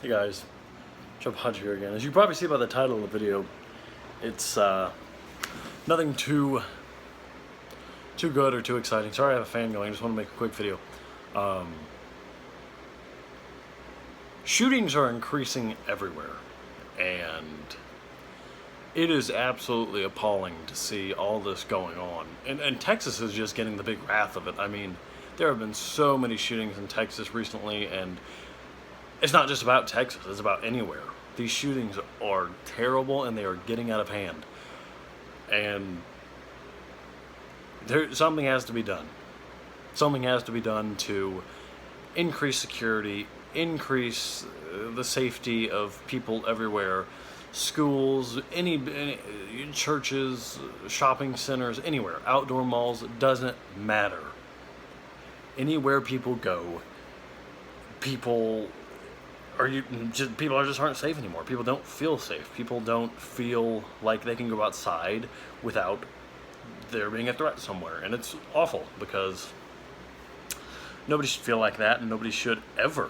Hey guys, Joe Podge here again. As you probably see by the title of the video, it's nothing too good or too exciting. Sorry I have a fan going, I just want to make a quick video. Shootings are increasing everywhere, and it is absolutely appalling to see all this going on. And Texas is just getting the big wrath of it. I mean, there have been so many shootings in Texas recently, and it's not just about Texas, it's about anywhere. These shootings are terrible and they are getting out of hand. And something has to be done. Something has to be done to increase security, increase the safety of people everywhere. Schools, any churches, shopping centers, anywhere, outdoor malls, it doesn't matter. Anywhere people go, people just aren't safe anymore. People don't feel safe. People don't feel like they can go outside without there being a threat somewhere. And it's awful because nobody should feel like that, and nobody should ever,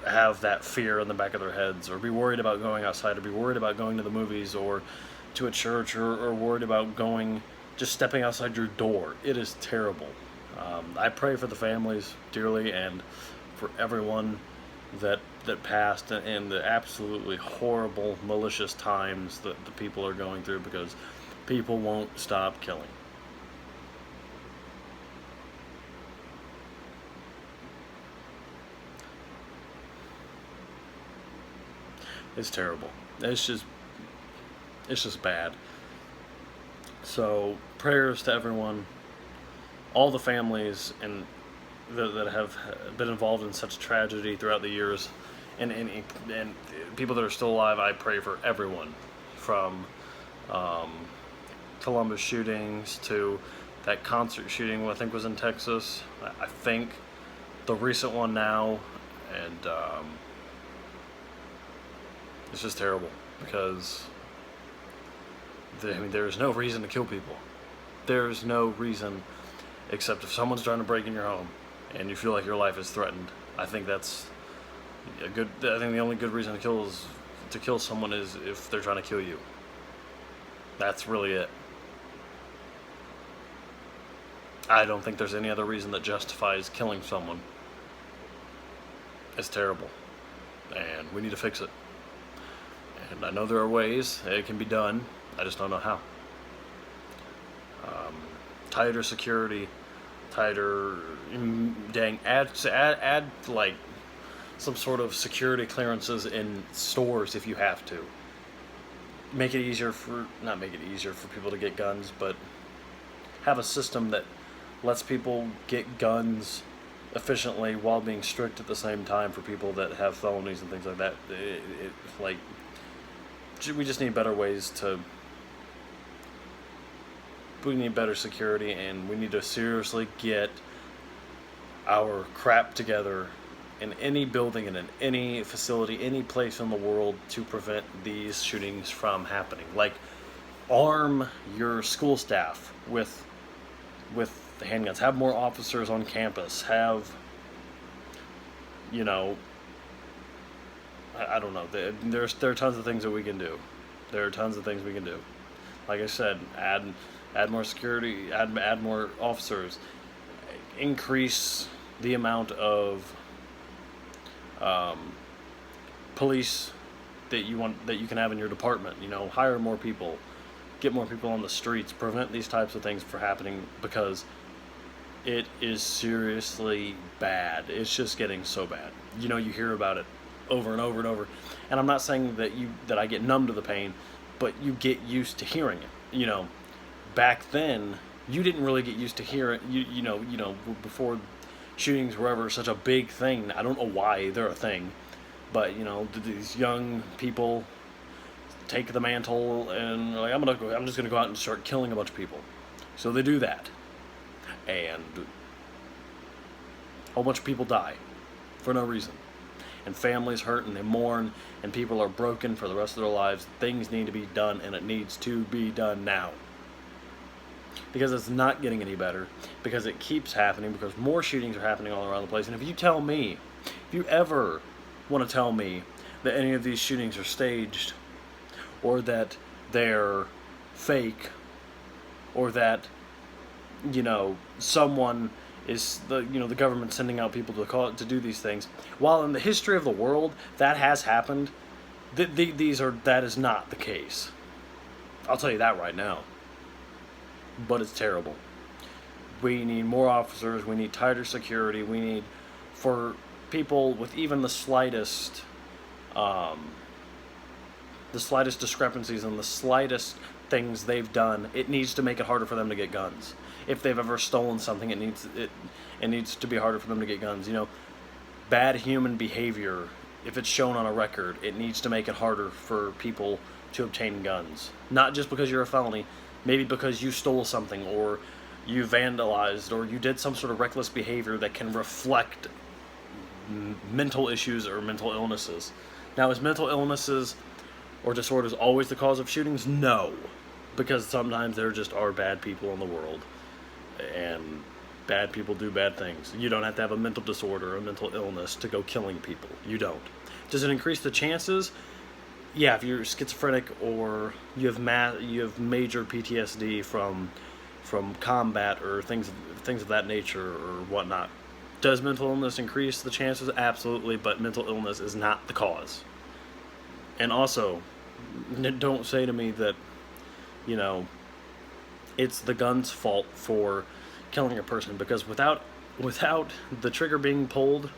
have that fear in the back of their heads, or be worried about going outside, or be worried about going to the movies, or to a church, or worried about just stepping outside your door. It is terrible. I pray for the families dearly, and for everyone that passed, and the absolutely horrible, malicious times that the people are going through, because people won't stop killing. It's terrible. It's just bad. So prayers to everyone, all the families and that have been involved in such tragedy throughout the years, and people that are still alive. I pray for everyone, from Columbus shootings to that concert shooting, I think was in Texas. I think the recent one now, and it's just terrible because there's no reason to kill people. There's no reason except if someone's trying to break in your home and you feel like your life is threatened. I think that's I think the only good reason to kill someone is if they're trying to kill you. That's really it. I don't think there's any other reason that justifies killing someone. It's terrible, and we need to fix it. And I know there are ways it can be done. I just don't know how. Tighter security, tighter, add like some sort of security clearances in stores if you have to. Not make it easier for people to get guns, but have a system that lets people get guns efficiently while being strict at the same time for people that have felonies and things like that. We just need better ways we need better security, and we need to seriously get our crap together in any building and in any facility, any place in the world, to prevent these shootings from happening. Like, arm your school staff with the handguns. Have more officers on campus. Have, I don't know. There are tons of things that we can do. Like I said, add more security, add more officers, increase the amount of police that you can have in your department. Hire more people, get more people on the streets, prevent these types of things from happening, because it is seriously bad. It's just getting so bad. You hear about it over and over and over. And I'm not saying that I get numb to the pain, but you get used to hearing it. Back then, you didn't really get used to hearing it. Before shootings were ever such a big thing. I don't know why they're a thing, but these young people take the mantle and like, I'm just gonna go out and start killing a bunch of people. So they do that, and a whole bunch of people die for no reason, and families hurt, and they mourn, and people are broken for the rest of their lives. Things need to be done, and it needs to be done now, because it's not getting any better, because it keeps happening, because more shootings are happening all around the place. And if you ever want to tell me that any of these shootings are staged, or that they're fake, or that, someone is the government sending out people to do these things. While in the history of the world that has happened, that is not the case. I'll tell you that right now. But it's terrible. We need more officers. We need tighter security. We need, for people with even the slightest discrepancies and the slightest things they've done, it needs to make it harder for them to get guns. If they've ever stolen something, it needs to be harder for them to get guns. Bad human behavior, if it's shown on a record, it needs to make it harder for people to obtain guns. Not just because you're a felony, maybe because you stole something, or you vandalized, or you did some sort of reckless behavior that can reflect mental issues or mental illnesses. Now, is mental illnesses or disorders always the cause of shootings? No, because sometimes there just are bad people in the world, and bad people do bad things. You don't have to have a mental disorder or a mental illness to go killing people. You don't. Does it increase the chances? Yeah, if you're schizophrenic or you have major PTSD from combat or things of that nature or whatnot. Does mental illness increase the chances? Absolutely, but mental illness is not the cause. And also, don't say to me that, it's the gun's fault for killing a person, because without the trigger being pulled,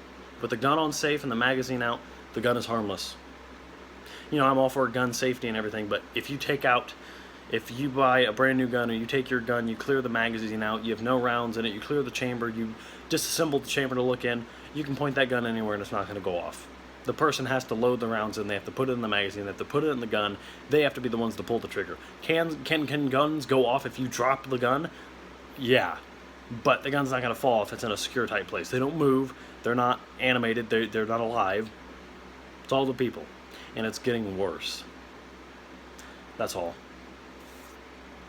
with the gun on safe and the magazine out, the gun is harmless. I'm all for gun safety and everything, but if you buy a brand new gun, or you take your gun, you clear the magazine out, you have no rounds in it, you clear the chamber, you disassemble the chamber to look in, you can point that gun anywhere and it's not going to go off. The person has to load the rounds in, they have to put it in the magazine, they have to put it in the gun, they have to be the ones to pull the trigger. Can guns go off if you drop the gun? Yeah, but the gun's not going to fall if it's in a secure type place. They don't move, they're not animated, they're not alive. It's all the people, and it's getting worse. That's all.